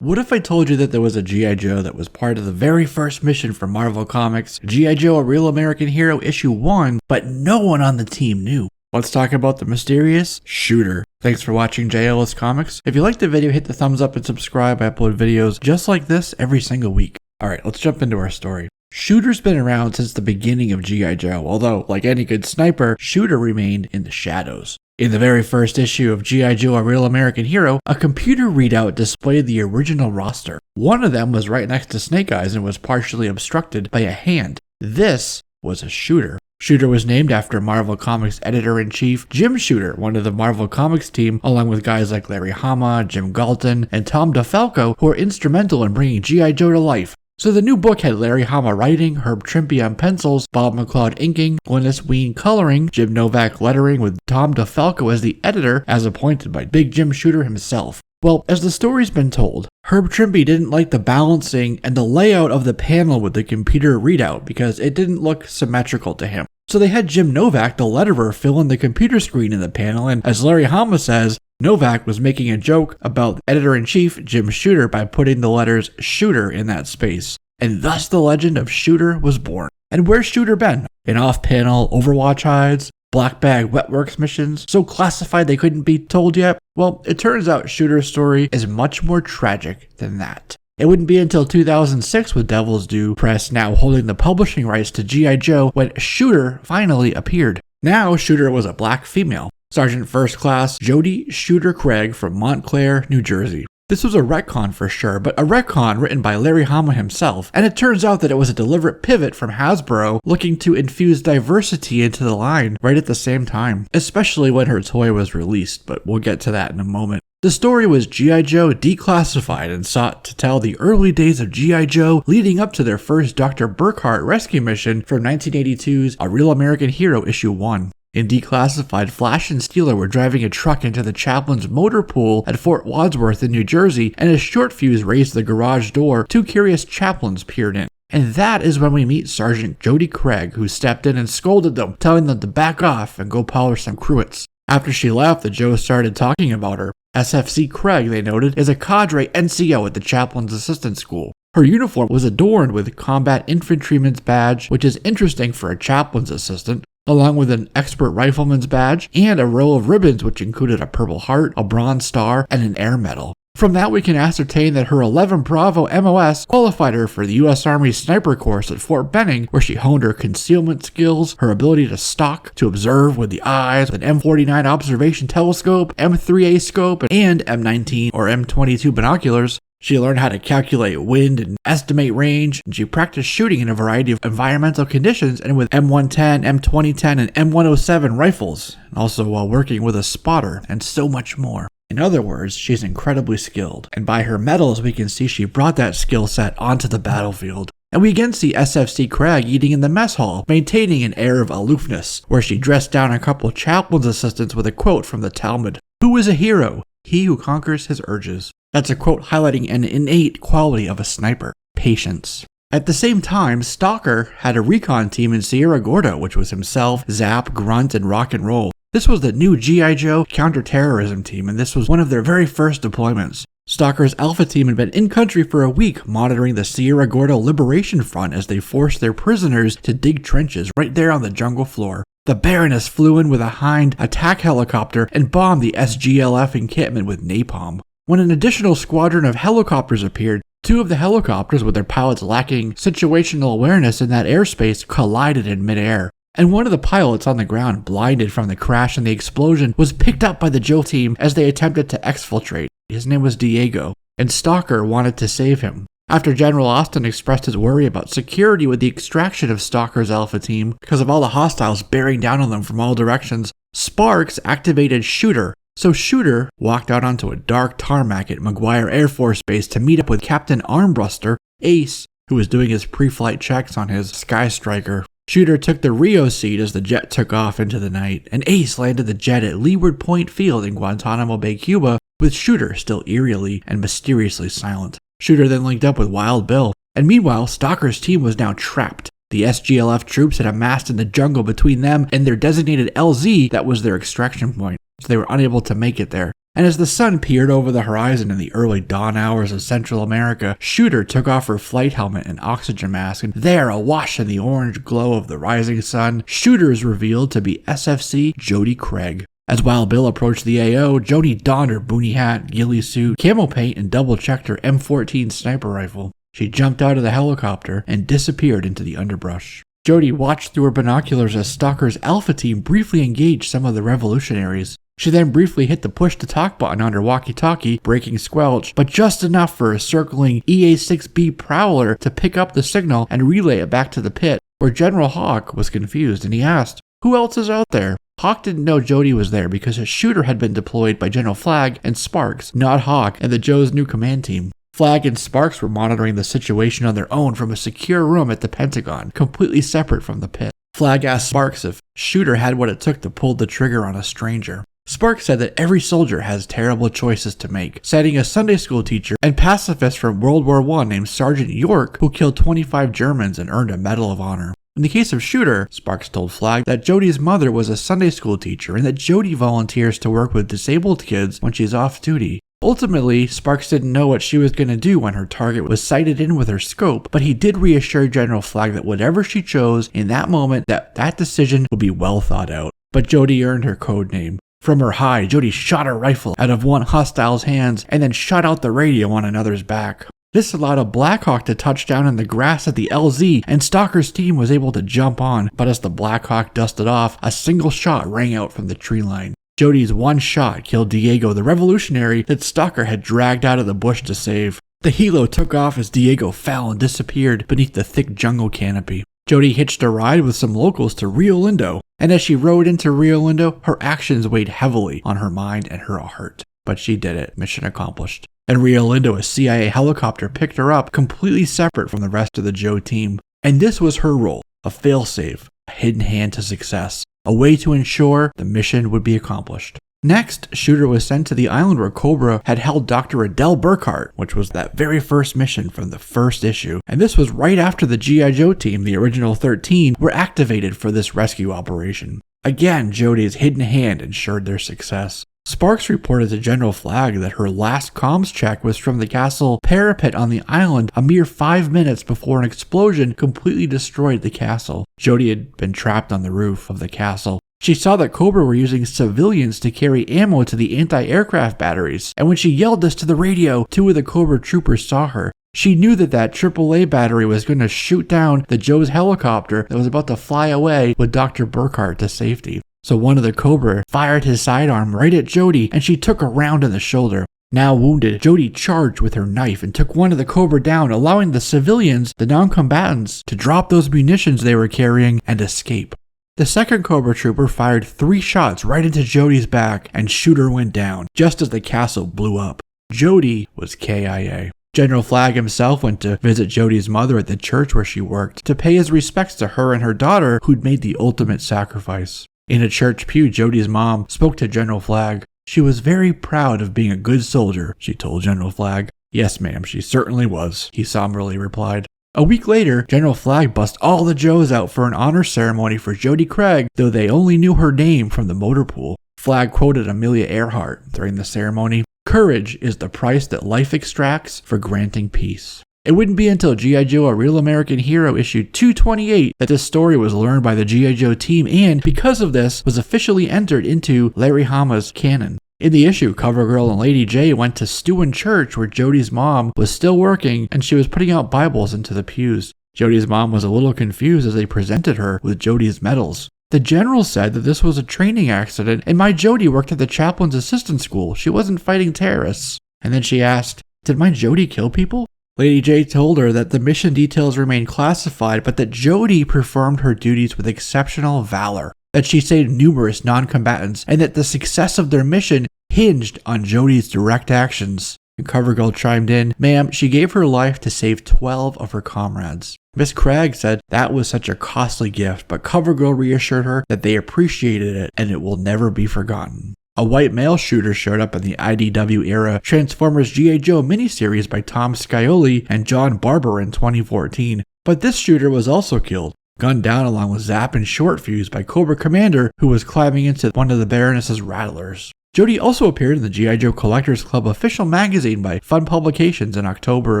What if I told you that there was a G.I. Joe that was part of the very first mission for Marvel Comics, G.I. Joe A Real American Hero issue 1, but no one on the team knew? Let's talk about the mysterious Shooter. Thanks for watching JLS Comics. If you liked the video, hit the thumbs up and subscribe. I upload videos just like this every single week. Alright, let's jump into our story. Shooter's been around since the beginning of G.I. Joe, although, like any good sniper, Shooter remained in the shadows. In the very first issue of G.I. Joe A Real American Hero, a computer readout displayed the original roster. One of them was right next to Snake Eyes and was partially obstructed by a hand. This was a Shooter. Shooter was named after Marvel Comics editor-in-chief Jim Shooter, one of the Marvel Comics team, along with guys like Larry Hama, Jim Galton, and Tom DeFalco, who were instrumental in bringing G.I. Joe to life. So the new book had Larry Hama writing, Herb Trimpe on pencils, Bob McLeod inking, Glynis Wein coloring, Jim Novak lettering, with Tom DeFalco as the editor, as appointed by Big Jim Shooter himself. Well, as the story's been told, Herb Trimpe didn't like the balancing and the layout of the panel with the computer readout because it didn't look symmetrical to him. So they had Jim Novak, the letterer, fill in the computer screen in the panel, and as Larry Hama says, Novak was making a joke about editor-in-chief Jim Shooter by putting the letters Shooter in that space. And thus the legend of Shooter was born. And where's Shooter been? In off-panel Overwatch hides? Black Bag Wetworks missions? So classified they couldn't be told yet? Well, it turns out Shooter's story is much more tragic than that. It wouldn't be until 2006 with Devil's Due Press now holding the publishing rights to G.I. Joe when Shooter finally appeared. Now Shooter was a black female. Sergeant First Class Jodie Shooter Craig from Montclair, New Jersey. This was a retcon for sure, but a retcon written by Larry Hama himself, and it turns out that it was a deliberate pivot from Hasbro looking to infuse diversity into the line right at the same time, especially when her toy was released, but we'll get to that in a moment. The story was G.I. Joe declassified and sought to tell the early days of G.I. Joe leading up to their first Dr. Burkhart rescue mission from 1982's A Real American Hero issue 1. In Declassified, Flash and Steeler were driving a truck into the chaplain's motor pool at Fort Wadsworth in New Jersey, and as short fuse raised the garage door, two curious chaplains peered in. And that is when we meet Sergeant Jodie Craig, who stepped in and scolded them, telling them to back off and go polish some cruets. After she left, the Joes started talking about her. SFC Craig, they noted, is a cadre NCO at the chaplain's assistant school. Her uniform was adorned with Combat Infantryman's badge, which is interesting for a chaplain's assistant, along with an expert rifleman's badge and a row of ribbons which included a Purple Heart, a Bronze Star, and an Air Medal. From that we can ascertain that her 11 Bravo MOS qualified her for the U.S. Army sniper course at Fort Benning, where she honed her concealment skills, her ability to stalk, to observe with the eyes, an M49 observation telescope, M3A scope, and M19 or M22 binoculars. She learned how to calculate wind and estimate range, and she practiced shooting in a variety of environmental conditions and with M110, M2010, and M107 rifles, and also while working with a spotter, and so much more. In other words, she's incredibly skilled, and by her medals we can see she brought that skill set onto the battlefield. And we again see SFC Craig eating in the mess hall, maintaining an air of aloofness, where she dressed down a couple chaplain's assistants with a quote from the Talmud. "Who is a hero? He who conquers his urges." That's a quote highlighting an innate quality of a sniper: patience. At the same time, Stalker had a recon team in Sierra Gorda, which was himself, Zap, Grunt, and Rock and Roll. This was the new G.I. Joe counterterrorism team, and this was one of their very first deployments. Stalker's Alpha team had been in country for a week, monitoring the Sierra Gorda Liberation Front as they forced their prisoners to dig trenches right there on the jungle floor. The Baroness flew in with a Hind attack helicopter and bombed the SGLF encampment with napalm. When an additional squadron of helicopters appeared, two of the helicopters, with their pilots lacking situational awareness in that airspace, collided in midair. And one of the pilots on the ground, blinded from the crash and the explosion, was picked up by the Joe team as they attempted to exfiltrate. His name was Diego, and Stalker wanted to save him. After General Austin expressed his worry about security with the extraction of Stalker's Alpha team because of all the hostiles bearing down on them from all directions, Sparks activated Shooter. So Shooter walked out onto a dark tarmac at McGuire Air Force Base to meet up with Captain Armbruster, Ace, who was doing his pre-flight checks on his Sky Striker. Shooter took the Rio seat as the jet took off into the night, and Ace landed the jet at Leeward Point Field in Guantanamo Bay, Cuba, with Shooter still eerily and mysteriously silent. Shooter then linked up with Wild Bill, and meanwhile, Stalker's team was now trapped. The SGLF troops had amassed in the jungle between them and their designated LZ that was their extraction point, so they were unable to make it there. And as the sun peered over the horizon in the early dawn hours of Central America, Shooter took off her flight helmet and oxygen mask, and there, awash in the orange glow of the rising sun, Shooter is revealed to be SFC Jodie Craig. As Wild Bill approached the AO, Jodie donned her boonie hat, ghillie suit, camo paint, and double-checked her M14 sniper rifle. She jumped out of the helicopter and disappeared into the underbrush. Jodie watched through her binoculars as Stalker's Alpha team briefly engaged some of the revolutionaries. She then briefly hit the push-to-talk button on her walkie-talkie, breaking squelch, but just enough for a circling EA-6B Prowler to pick up the signal and relay it back to the pit, where General Hawk was confused, and he asked, "Who else is out there?" Hawk didn't know Jodie was there because his Shooter had been deployed by General Flagg and Sparks, not Hawk and the Joe's new command team. Flagg and Sparks were monitoring the situation on their own from a secure room at the Pentagon, completely separate from the pit. Flagg asked Sparks if Shooter had what it took to pull the trigger on a stranger. Sparks said that every soldier has terrible choices to make, citing a Sunday school teacher and pacifist from World War I named Sergeant York, who killed 25 Germans and earned a Medal of Honor. In the case of Shooter, Sparks told Flagg that Jodie's mother was a Sunday school teacher and that Jodie volunteers to work with disabled kids when she's off duty. Ultimately, Sparks didn't know what she was going to do when her target was sighted in with her scope, but he did reassure General Flagg that whatever she chose in that moment, that decision would be well thought out. But Jodie earned her code name. From her high, Jodie shot her rifle out of one hostile's hands and then shot out the radio on another's back. This allowed a Blackhawk to touch down in the grass at the LZ, and Stalker's team was able to jump on, but as the Blackhawk dusted off, a single shot rang out from the tree line. Jodie's one shot killed Diego, the revolutionary that Stalker had dragged out of the bush to save. The helo took off as Diego fell and disappeared beneath the thick jungle canopy. Jodie hitched a ride with some locals to Rio Lindo, and as she rode into Rio Lindo, her actions weighed heavily on her mind and her heart. But she did it. Mission accomplished. In Rio Lindo, a CIA helicopter picked her up, completely separate from the rest of the Joe team. And this was her role, a failsafe, a hidden hand to success, a way to ensure the mission would be accomplished. Next, Shooter was sent to the island where Cobra had held Dr. Adele Burkhart, which was that very first mission from the first issue. And this was right after the G.I. Joe team, the original 13, were activated for this rescue operation. Again, Jodie's hidden hand ensured their success. Sparks reported to General Flagg that her last comms check was from the castle parapet on the island a mere 5 minutes before an explosion completely destroyed the castle. Jodie had been trapped on the roof of the castle. She saw that Cobra were using civilians to carry ammo to the anti-aircraft batteries, and when she yelled this to the radio, 2 of the Cobra troopers saw her. She knew that AAA battery was going to shoot down the Joe's helicopter that was about to fly away with Dr. Burkhart to safety. So one of the Cobra fired his sidearm right at Jodie, and she took a round in the shoulder. Now wounded, Jodie charged with her knife and took one of the Cobra down, allowing the civilians, the non-combatants, to drop those munitions they were carrying and escape. The second Cobra trooper fired 3 shots right into Jodie's back, and Shooter went down, just as the castle blew up. Jodie was KIA. General Flagg himself went to visit Jodie's mother at the church where she worked, to pay his respects to her and her daughter who'd made the ultimate sacrifice. In a church pew, Jodie's mom spoke to General Flagg. She was very proud of being a good soldier, she told General Flagg. Yes, ma'am, she certainly was, he somberly replied. A week later, General Flagg bussed all the Joes out for an honor ceremony for Jodie Craig, though they only knew her name from the motor pool. Flagg quoted Amelia Earhart during the ceremony, "Courage is the price that life extracts for granting peace." It wouldn't be until G.I. Joe, A Real American Hero issue 228 that this story was learned by the G.I. Joe team and, because of this, was officially entered into Larry Hama's canon. In the issue, CoverGirl and Lady J went to Stewin Church where Jodie's mom was still working and she was putting out Bibles into the pews. Jodie's mom was a little confused as they presented her with Jodie's medals. The general said that this was a training accident and my Jodie worked at the chaplain's assistant school. She wasn't fighting terrorists. And then she asked, "Did my Jodie kill people?" Lady J told her that the mission details remained classified, but that Jodie performed her duties with exceptional valor, that she saved numerous non-combatants, and that the success of their mission hinged on Jodie's direct actions. And CoverGirl chimed in, "Ma'am, she gave her life to save 12 of her comrades." Miss Craig said that was such a costly gift, but CoverGirl reassured her that they appreciated it and it will never be forgotten. A white male shooter showed up in the IDW-era Transformers G.I. Joe miniseries by Tom Scioli and John Barber in 2014, but this shooter was also killed, gunned down along with Zap and Short Fuse by Cobra Commander, who was climbing into one of the Baroness's rattlers. Jodie also appeared in the G.I. Joe Collectors Club official magazine by Fun Publications in October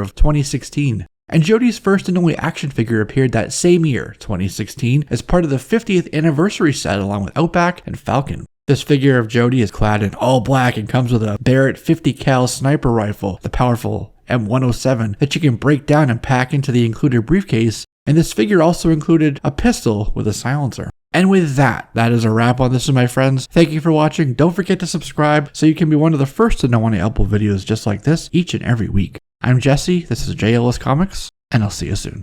of 2016. And Jodie's first and only action figure appeared that same year, 2016, as part of the 50th anniversary set along with Outback and Falcon. This figure of Jodie is clad in all black and comes with a Barrett 50 cal sniper rifle, the powerful M107, that you can break down and pack into the included briefcase, and this figure also included a pistol with a silencer. And with that is a wrap on this, my friends. Thank you for watching. Don't forget to subscribe so you can be one of the first to know when I upload videos just like this each and every week. I'm Jesse, this is JLS Comics, and I'll see you soon.